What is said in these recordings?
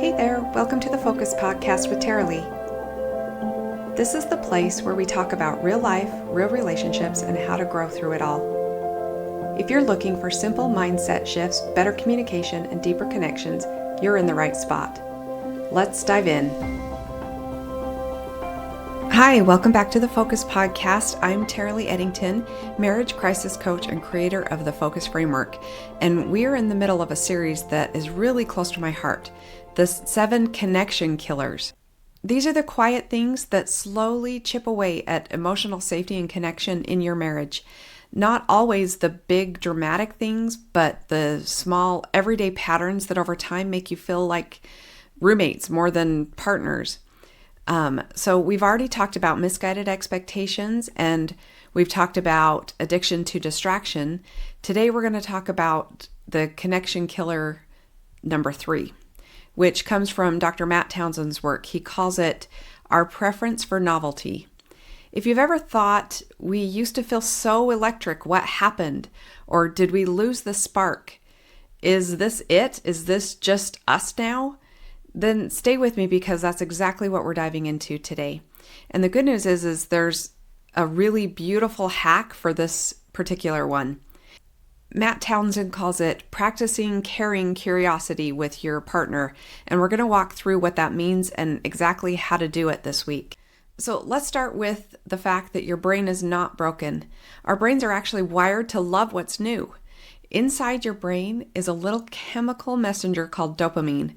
Hey there, welcome to the Focus Podcast with Tara Lee. This is the place where we talk about real life, real relationships, and how to grow through it all. If you're looking for simple mindset shifts, better communication, and deeper connections, you're in the right spot. Let's dive in. Hi, welcome back to the Focus Podcast. I'm Tara Lee Eddington, marriage crisis coach and creator of the Focus Framework, and we're in the middle of a series that is really close to my heart, the 7 connection killers. These are the quiet things that slowly chip away at emotional safety and connection in your marriage. Not always the big dramatic things, but the small everyday patterns that over time make you feel like roommates more than partners. So we've already talked about misguided expectations and we've talked about addiction to distraction. Today we're going to talk about the connection killer number 3, which comes from Dr. Matt Townsend's work. He calls it our preference for novelty. If you've ever thought, we used to feel so electric, what happened? Or did we lose the spark? Is this it? Is this just us now? Then stay with me because that's exactly what we're diving into today. And the good news is there's a really beautiful hack for this particular one. Matt Townsend calls it practicing caring curiosity with your partner. And we're going to walk through what that means and exactly how to do it this week. So let's start with the fact that your brain is not broken. Our brains are actually wired to love what's new. Inside your brain is a little chemical messenger called dopamine.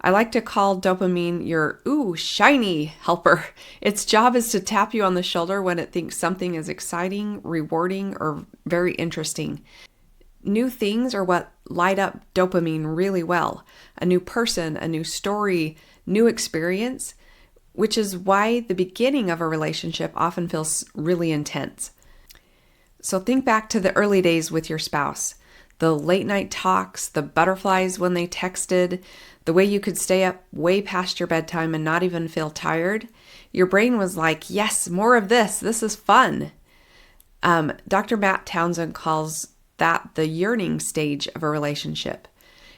I like to call dopamine your shiny helper. Its job is to tap you on the shoulder when it thinks something is exciting, rewarding, or very interesting. New things are what light up dopamine really well. A new person, a new story, new experience, which is why the beginning of a relationship often feels really intense. So think back to the early days with your spouse. The late night talks, the butterflies when they texted, the way you could stay up way past your bedtime and not even feel tired. Your brain was like, yes, more of this. This is fun. Dr. Matt Townsend calls that the yearning stage of a relationship.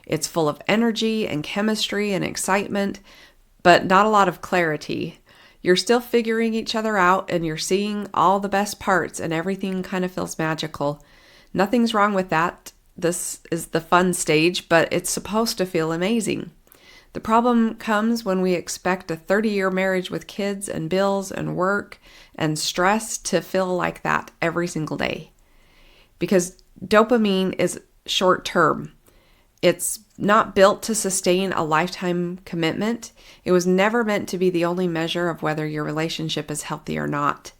It's full of energy and chemistry and excitement, but not a lot of clarity. You're still figuring each other out and you're seeing all the best parts and everything kind of feels magical. Nothing's wrong with that. This is the fun stage, but it's supposed to feel amazing. The problem comes when we expect a 30-year marriage with kids and bills and work and stress to feel like that every single day. Because dopamine is short term. It's not built to sustain a lifetime commitment. It was never meant to be the only measure of whether your relationship is healthy or not.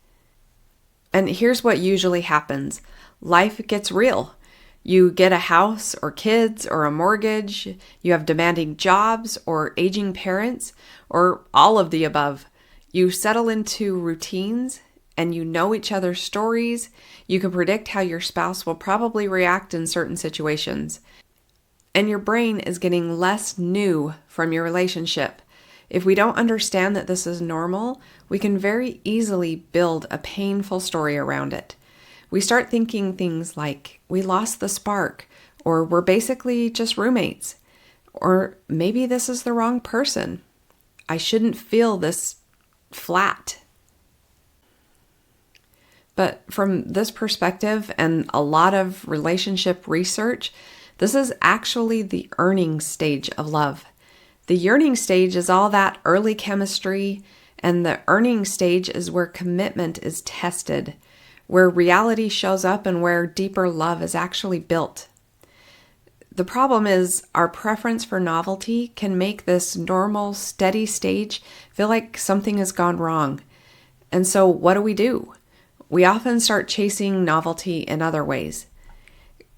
And here's what usually happens. Life gets real. You get a house or kids or a mortgage, you have demanding jobs or aging parents, or all of the above. You settle into routines and you know each other's stories. You can predict how your spouse will probably react in certain situations. And your brain is getting less new from your relationship. If we don't understand that this is normal, we can very easily build a painful story around it. We start thinking things like, we lost the spark, or we're basically just roommates, or maybe this is the wrong person. I shouldn't feel this flat. But from this perspective and a lot of relationship research, this is actually the earning stage of love. The yearning stage is all that early chemistry, and the earning stage is where commitment is tested, where reality shows up and where deeper love is actually built. The problem is our preference for novelty can make this normal, steady stage feel like something has gone wrong. And so what do? We often start chasing novelty in other ways.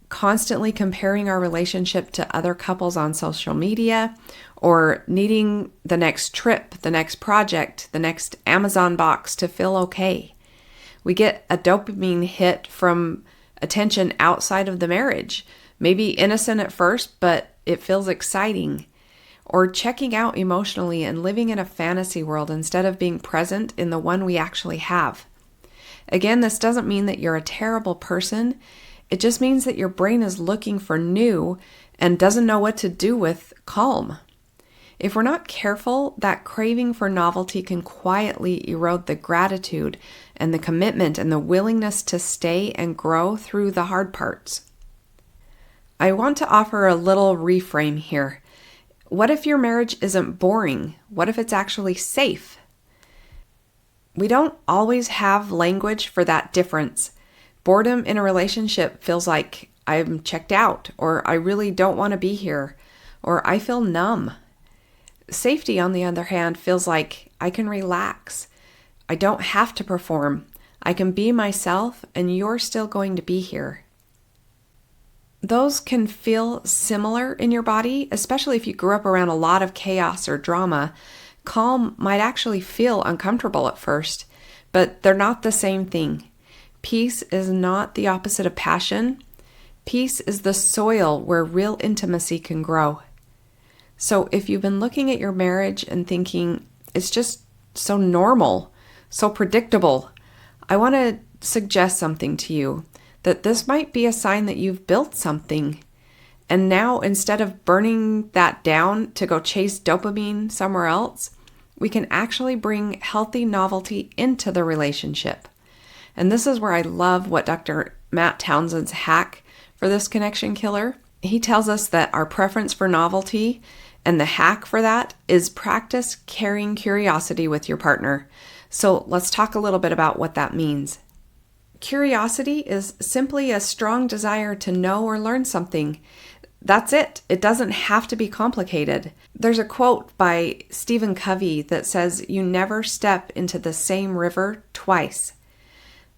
Constantly comparing our relationship to other couples on social media, or needing the next trip, the next project, the next Amazon box to feel okay. We get a dopamine hit from attention outside of the marriage, maybe innocent at first, but it feels exciting. Or checking out emotionally and living in a fantasy world instead of being present in the one we actually have. Again, this doesn't mean that you're a terrible person. It just means that your brain is looking for new and doesn't know what to do with calm. If we're not careful, that craving for novelty can quietly erode the gratitude and the commitment and the willingness to stay and grow through the hard parts. I want to offer a little reframe here. What if your marriage isn't boring? What if it's actually safe? We don't always have language for that difference. Boredom in a relationship feels like I'm checked out, or I really don't want to be here, or I feel numb. Safety, on the other hand, feels like I can relax. I don't have to perform. I can be myself, and you're still going to be here. Those can feel similar in your body, especially if you grew up around a lot of chaos or drama. Calm might actually feel uncomfortable at first, but they're not the same thing. Peace is not the opposite of passion. Peace is the soil where real intimacy can grow. So if you've been looking at your marriage and thinking, it's just so normal, so predictable, I want to suggest something to you, that this might be a sign that you've built something. And now, instead of burning that down to go chase dopamine somewhere else, we can actually bring healthy novelty into the relationship. And this is where I love what Dr. Matt Townsend's hack for this connection killer. He tells us that our preference for novelty and the hack for that is practice carrying curiosity with your partner. So let's talk a little bit about what that means. Curiosity is simply a strong desire to know or learn something. That's it. It doesn't have to be complicated. There's a quote by Stephen Covey that says, "You never step into the same river twice."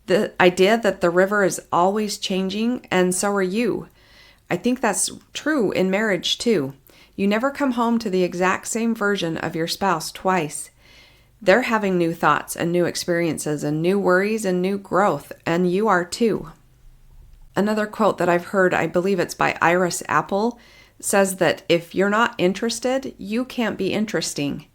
The idea that the river is always changing, and so are you. I think that's true in marriage too. You never come home to the exact same version of your spouse twice. They're having new thoughts and new experiences and new worries and new growth, and you are too. Another quote that I've heard, I believe it's by Iris Apple, says that if you're not interested, you can't be interesting.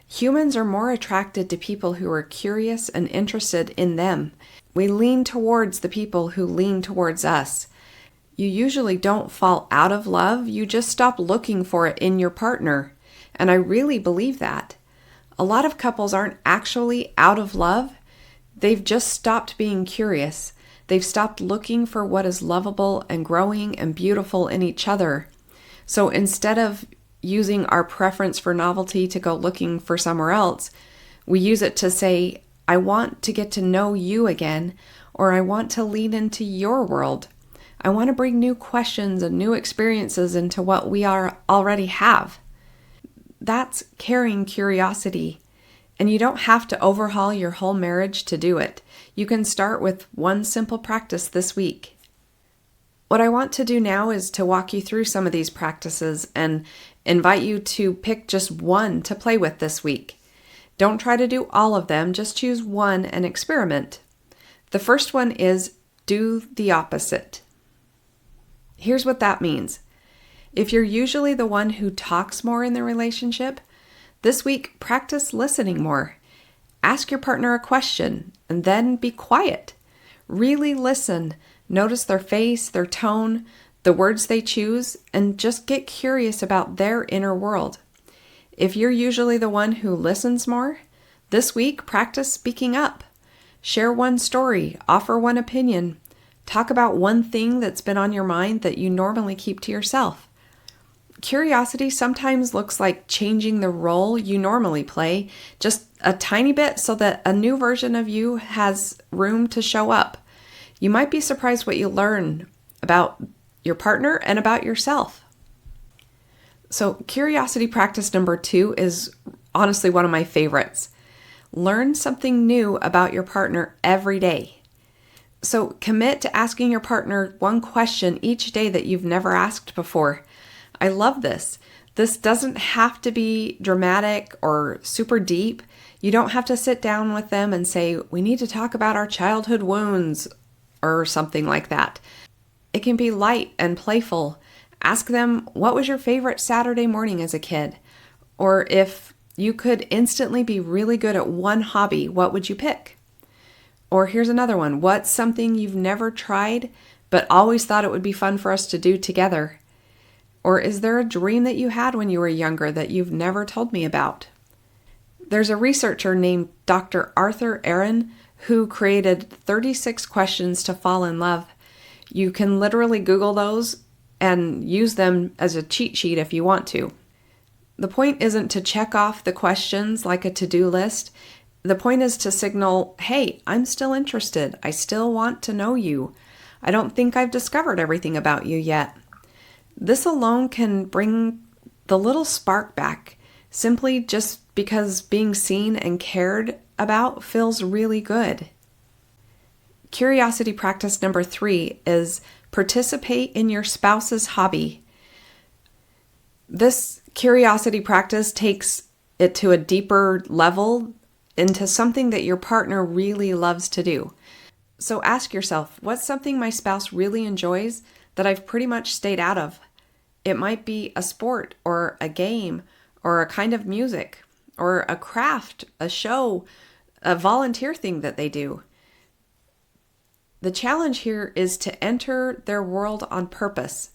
Humans are more attracted to people who are curious and interested in them. We lean towards the people who lean towards us. You usually don't fall out of love, you just stop looking for it in your partner. And I really believe that. A lot of couples aren't actually out of love. They've just stopped being curious. They've stopped looking for what is lovable and growing and beautiful in each other. So instead of using our preference for novelty to go looking for somewhere else, we use it to say, I want to get to know you again, or I want to lean into your world. I want to bring new questions and new experiences into what we already have. That's carrying curiosity. And you don't have to overhaul your whole marriage to do it. You can start with one simple practice this week. What I want to do now is to walk you through some of these practices and invite you to pick just one to play with this week. Don't try to do all of them, just choose one and experiment. The first one is do the opposite. Here's what that means. If you're usually the one who talks more in the relationship, this week practice listening more. Ask your partner a question and then be quiet. Really listen. Notice their face, their tone, the words they choose, and just get curious about their inner world. If you're usually the one who listens more, this week practice speaking up. Share one story, offer one opinion. Talk about one thing that's been on your mind that you normally keep to yourself. Curiosity sometimes looks like changing the role you normally play just a tiny bit so that a new version of you has room to show up. You might be surprised what you learn about your partner and about yourself. So curiosity practice number 2 is honestly one of my favorites. Learn something new about your partner every day. So commit to asking your partner one question each day that you've never asked before. I love this. This doesn't have to be dramatic or super deep. You don't have to sit down with them and say, we need to talk about our childhood wounds or something like that. It can be light and playful. Ask them, what was your favorite Saturday morning as a kid? Or if you could instantly be really good at one hobby, what would you pick? Or here's another one. What's something you've never tried but always thought it would be fun for us to do together? Or is there a dream that you had when you were younger that you've never told me about? There's a researcher named Dr. Arthur Aaron who created 36 questions to fall in love. You can literally Google those and use them as a cheat sheet if you want to. The point isn't to check off the questions like a to-do list. The point is to signal, hey, I'm still interested. I still want to know you. I don't think I've discovered everything about you yet. This alone can bring the little spark back, simply just because being seen and cared about feels really good. Curiosity practice number 3 is participate in your spouse's hobby. This curiosity practice takes it to a deeper level into something that your partner really loves to do. So ask yourself, what's something my spouse really enjoys that I've pretty much stayed out of? It might be a sport or a game or a kind of music or a craft, a show, a volunteer thing that they do. The challenge here is to enter their world on purpose.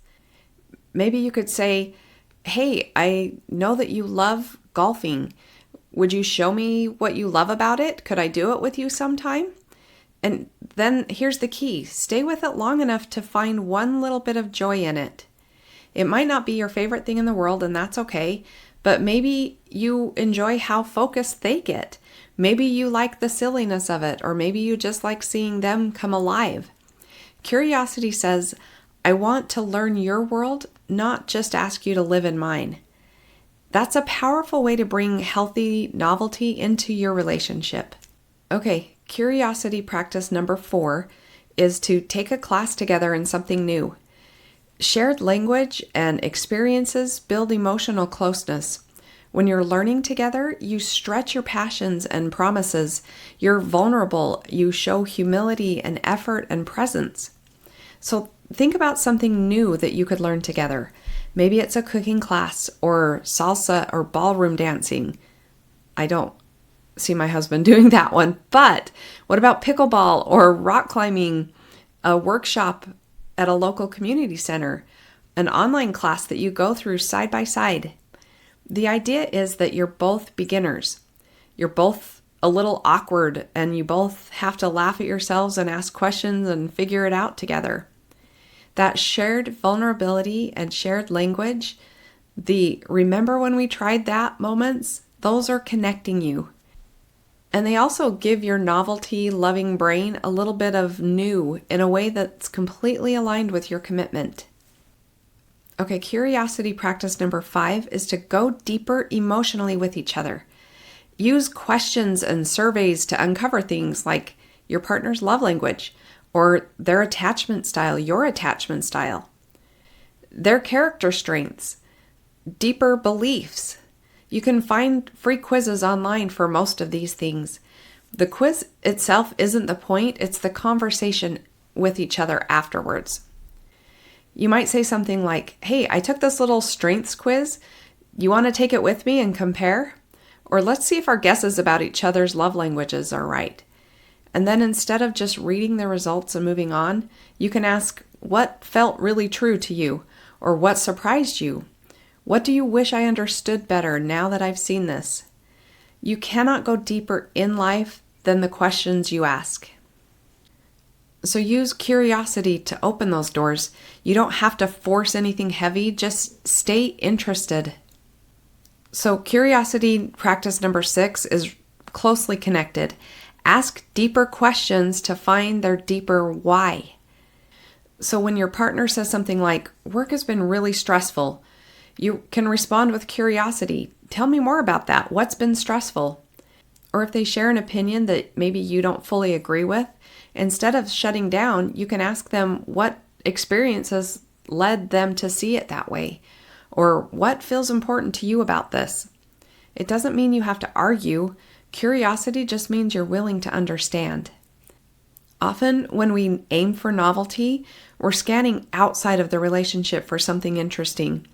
Maybe you could say, hey, I know that you love golfing. Would you show me what you love about it? Could I do it with you sometime? And then here's the key. Stay with it long enough to find one little bit of joy in it. It might not be your favorite thing in the world, and that's okay, but maybe you enjoy how focused they get. Maybe you like the silliness of it, or maybe you just like seeing them come alive. Curiosity says, I want to learn your world, not just ask you to live in mine. That's a powerful way to bring healthy novelty into your relationship. Okay, curiosity practice number 4 is to take a class together in something new. Shared language and experiences build emotional closeness. When you're learning together, you stretch your passions and promises. You're vulnerable. You show humility and effort and presence. So think about something new that you could learn together. Maybe it's a cooking class or salsa or ballroom dancing. I don't see my husband doing that one, but what about pickleball or rock climbing, a workshop at a local community center, an online class that you go through side by side? The idea is that you're both beginners. You're both a little awkward and you both have to laugh at yourselves and ask questions and figure it out together. That shared vulnerability and shared language, the remember when we tried that moments, those are connecting you. And they also give your novelty-loving brain a little bit of new in a way that's completely aligned with your commitment. Okay, curiosity practice number 5 is to go deeper emotionally with each other. Use questions and surveys to uncover things like your partner's love language, or their attachment style, your attachment style, their character strengths, deeper beliefs. You can find free quizzes online for most of these things. The quiz itself isn't the point, it's the conversation with each other afterwards. You might say something like, hey, I took this little strengths quiz. You want to take it with me and compare? Or let's see if our guesses about each other's love languages are right. And then instead of just reading the results and moving on, you can ask, what felt really true to you? Or what surprised you? What do you wish I understood better now that I've seen this? You cannot go deeper in life than the questions you ask. So use curiosity to open those doors. You don't have to force anything heavy, just stay interested. So curiosity practice number 6 is closely connected. Ask deeper questions to find their deeper why. So when your partner says something like, work has been really stressful, you can respond with curiosity. Tell me more about that. What's been stressful? Or if they share an opinion that maybe you don't fully agree with, instead of shutting down, you can ask them what experiences led them to see it that way, or what feels important to you about this. It doesn't mean you have to argue. Curiosity just means you're willing to understand. Often when we aim for novelty, we're scanning outside of the relationship for something interesting.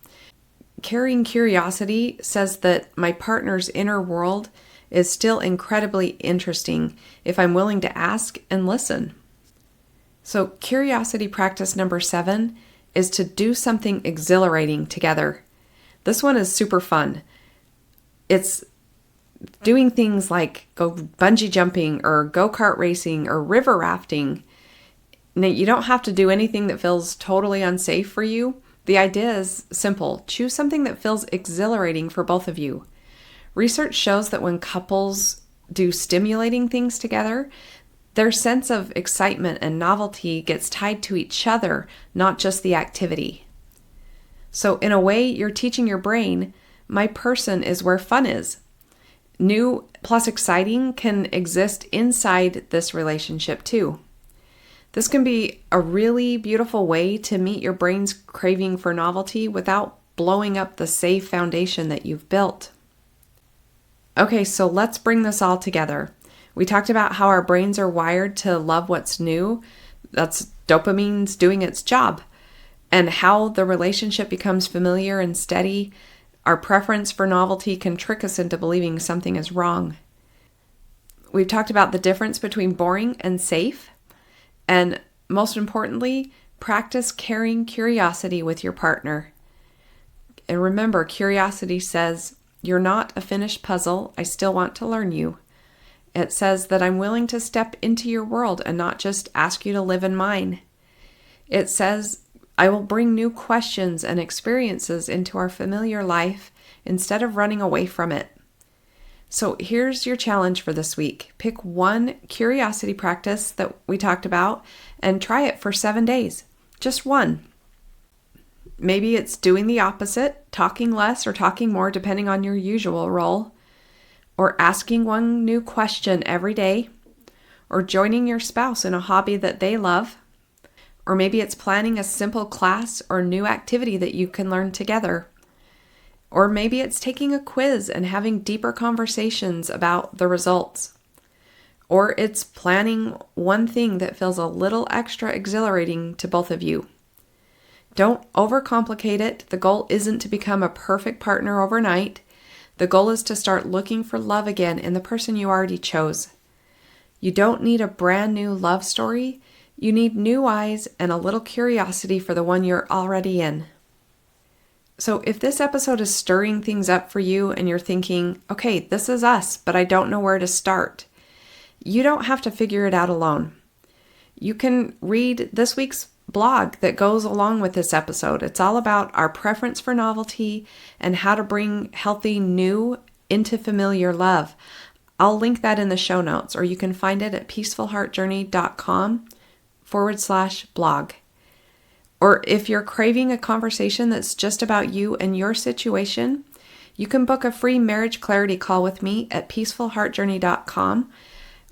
Carrying curiosity says that my partner's inner world is still incredibly interesting if I'm willing to ask and listen. So curiosity practice number 7 is to do something exhilarating together. This one is super fun. It's doing things like go bungee jumping or go-kart racing or river rafting. Now, you don't have to do anything that feels totally unsafe for you. The idea is simple. Choose something that feels exhilarating for both of you. Research shows that when couples do stimulating things together, their sense of excitement and novelty gets tied to each other, not just the activity. So in a way, you're teaching your brain, my person is where fun is. New plus exciting can exist inside this relationship too. This can be a really beautiful way to meet your brain's craving for novelty without blowing up the safe foundation that you've built. Okay, so let's bring this all together. We talked about how our brains are wired to love what's new. That's dopamine's doing its job. And how the relationship becomes familiar and steady. Our preference for novelty can trick us into believing something is wrong. We've talked about the difference between boring and safe. And most importantly, practice carrying curiosity with your partner. And remember, curiosity says, you're not a finished puzzle. I still want to learn you. It says that I'm willing to step into your world and not just ask you to live in mine. It says I will bring new questions and experiences into our familiar life instead of running away from it. So here's your challenge for this week. Pick one curiosity practice that we talked about and try it for 7 days. Just one. Maybe it's doing the opposite, talking less or talking more depending on your usual role, or asking one new question every day, or joining your spouse in a hobby that they love, or maybe it's planning a simple class or new activity that you can learn together. Or maybe it's taking a quiz and having deeper conversations about the results. Or it's planning one thing that feels a little extra exhilarating to both of you. Don't overcomplicate it. The goal isn't to become a perfect partner overnight. The goal is to start looking for love again in the person you already chose. You don't need a brand new love story. You need new eyes and a little curiosity for the one you're already in. So if this episode is stirring things up for you and you're thinking, okay, this is us, but I don't know where to start, you don't have to figure it out alone. You can read this week's blog that goes along with this episode. It's all about our preference for novelty and how to bring healthy new into familiar love. I'll link that in the show notes, or you can find it at peacefulheartjourney.com/blog. Or if you're craving a conversation that's just about you and your situation, you can book a free marriage clarity call with me at peacefulheartjourney.com.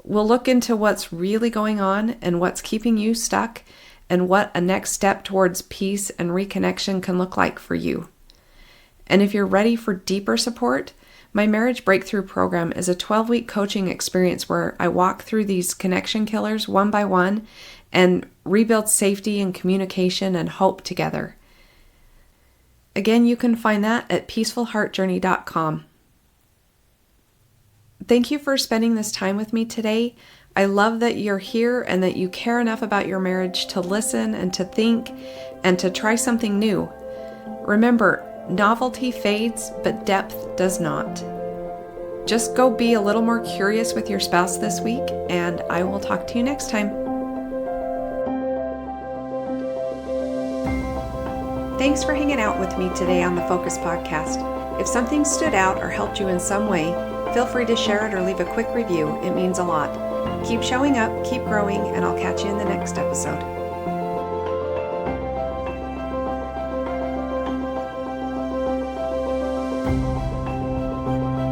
We'll look into what's really going on and what's keeping you stuck and what a next step towards peace and reconnection can look like for you. And if you're ready for deeper support, my Marriage Breakthrough Program is a 12-week coaching experience where I walk through these connection killers one by one and rebuild safety and communication and hope together. Again, you can find that at peacefulheartjourney.com. Thank you for spending this time with me today. I love that you're here and that you care enough about your marriage to listen and to think and to try something new. Remember, novelty fades, but depth does not. Just go be a little more curious with your spouse this week, and I will talk to you next time. Thanks for hanging out with me today on the Focus Podcast. If something stood out or helped you in some way, feel free to share it or leave a quick review. It means a lot. Keep showing up, keep growing, and I'll catch you in the next episode.